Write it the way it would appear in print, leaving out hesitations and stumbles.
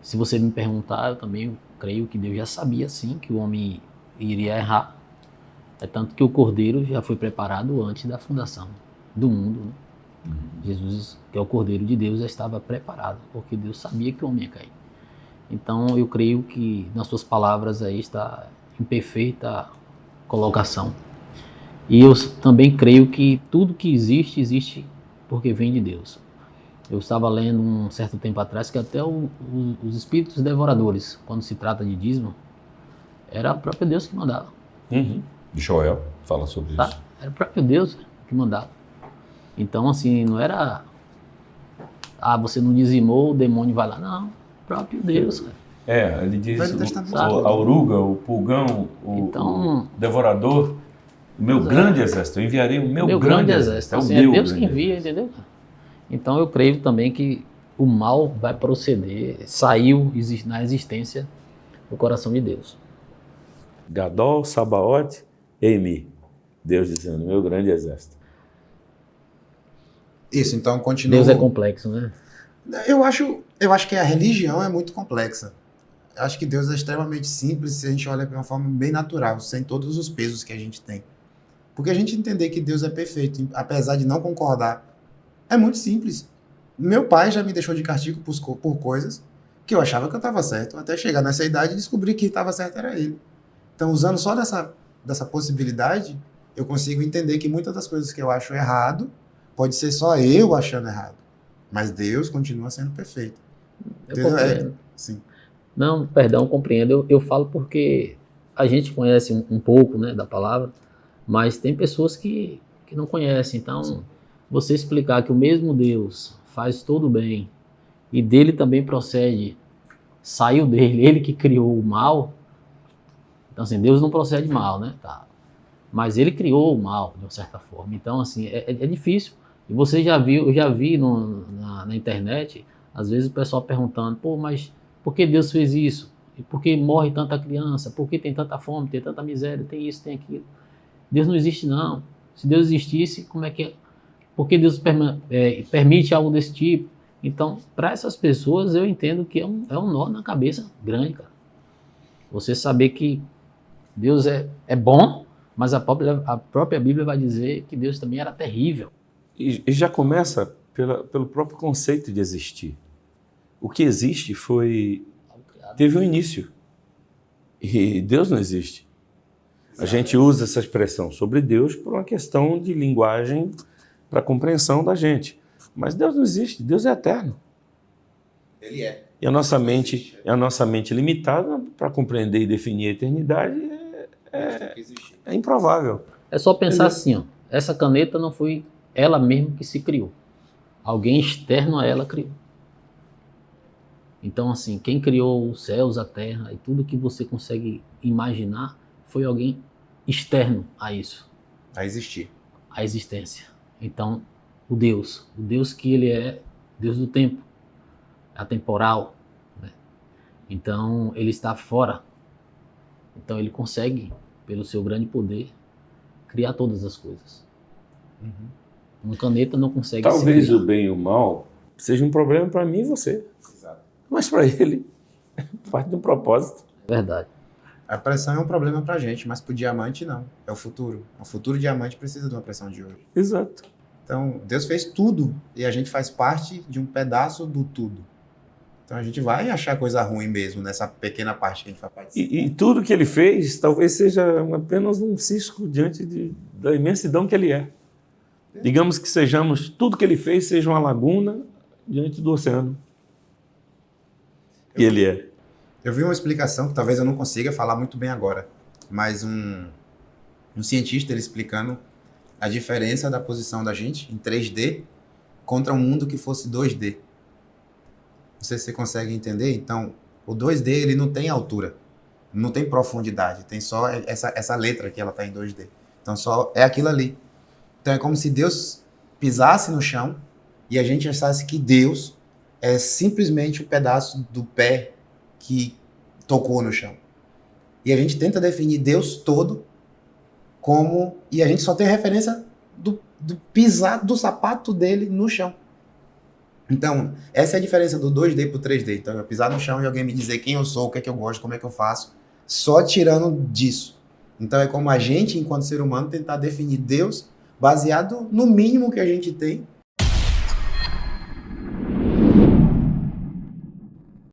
Se você me perguntar, eu também creio que Deus já sabia sim que o homem iria errar. É tanto que o Cordeiro já foi preparado antes da fundação do mundo, né? Jesus, que é o Cordeiro de Deus, já estava preparado, porque Deus sabia que o homem ia cair. Então eu creio que nas suas palavras aí está em perfeita colocação. E eu também creio que tudo que existe, existe porque vem de Deus. Eu estava lendo um certo tempo atrás que até os espíritos devoradores, quando se trata de dízimo, era o próprio Deus que mandava. Joel fala sobre Tá? isso. Era o próprio Deus que mandava. Então, assim, não era... você não dizimou, o demônio vai lá. Não, o próprio Deus, cara. Ele diz Velho Testamento a todo. oruga, o pulgão, Então, o devorador, o meu grande exército, eu enviarei o meu grande exército. Assim, o meu Deus que grande envia, exército. entendeu? Então eu creio também que o mal vai proceder, saiu na existência do coração de Deus. Gadol, Sabaote, Eimi. Deus dizendo, meu grande exército. Isso, então continua. Deus é complexo, né? Eu acho que a religião é muito complexa. Eu acho que Deus é extremamente simples se a gente olha de uma forma bem natural, sem todos os pesos que a gente tem. Porque a gente entender que Deus é perfeito, apesar de não concordar, é muito simples. Meu pai já me deixou de castigo por coisas que eu achava que eu estava certo, até chegar nessa idade e descobrir que estava certo era ele. Então, usando só dessa possibilidade, eu consigo entender que muitas das coisas que eu acho errado, pode ser só eu achando errado. Mas Deus continua sendo perfeito. Eu compreendo. Sim. Não, perdão, compreendo. Eu falo porque a gente conhece um pouco, né, da palavra, mas tem pessoas que não conhecem. Então, sim, você explicar que o mesmo Deus faz todo o bem e dele também procede, saiu dele, ele que criou o mal. Então, assim, Deus não procede mal, né? Tá. Mas ele criou o mal, de uma certa forma. Então, assim, é difícil. E você já viu, eu já vi na internet, às vezes o pessoal perguntando, pô, mas por que Deus fez isso? E por que morre tanta criança? Por que tem tanta fome, tem tanta miséria, tem isso, tem aquilo? Deus não existe, não. Se Deus existisse, como é que é? Por que Deus permite algo desse tipo? Então, para essas pessoas, eu entendo que é um nó na cabeça grande, cara. Você saber que Deus é bom, mas a própria Bíblia vai dizer que Deus também era terrível. E já começa pelo próprio conceito de existir. O que existe teve um início. E Deus não existe. A gente usa essa expressão sobre Deus por uma questão de linguagem para a compreensão da gente. Mas Deus não existe, Deus é eterno. Ele é. E a nossa mente limitada para compreender e definir a eternidade é improvável. É só pensar assim, ó, essa caneta não foi ela mesma que se criou. Alguém externo a ela criou. Então, assim, quem criou os céus, a terra e tudo que você consegue imaginar foi alguém externo a isso. A existir. A existência. Então, o Deus que ele é Deus do tempo, atemporal, né? Então, ele está fora. Então, ele consegue, pelo seu grande poder, criar todas as coisas. Uma caneta não consegue Talvez se criar. o bem e o mal seja um problema para mim e você. Exato. Mas para ele, parte de um propósito. É verdade. A pressão é um problema pra gente, mas pro diamante não. É o futuro. O futuro diamante precisa de uma pressão de ouro. Exato. Então, Deus fez tudo e a gente faz parte de um pedaço do tudo. Então, a gente vai achar coisa ruim mesmo nessa pequena parte que a gente vai participar. E tudo que ele fez talvez seja apenas um cisco diante da imensidão que ele é. Digamos que tudo que ele fez seja uma laguna diante do oceano. E ele é. Eu vi uma explicação que talvez eu não consiga falar muito bem agora, mas um cientista ele explicando a diferença da posição da gente em 3D contra um mundo que fosse 2D. Não sei se você consegue entender. Então, o 2D ele não tem altura, não tem profundidade, tem só essa letra que ela está em 2D. Então, só é aquilo ali. Então, é como se Deus pisasse no chão e a gente achasse que Deus é simplesmente um pedaço do pé que tocou no chão. E a gente tenta definir Deus todo como... E a gente só tem referência do pisar do sapato dele no chão. Então, essa é a diferença do 2D pro 3D. Então, eu pisar no chão e alguém me dizer quem eu sou, o que é que eu gosto, como é que eu faço, só tirando disso. Então, é como a gente, enquanto ser humano, tentar definir Deus baseado no mínimo que a gente tem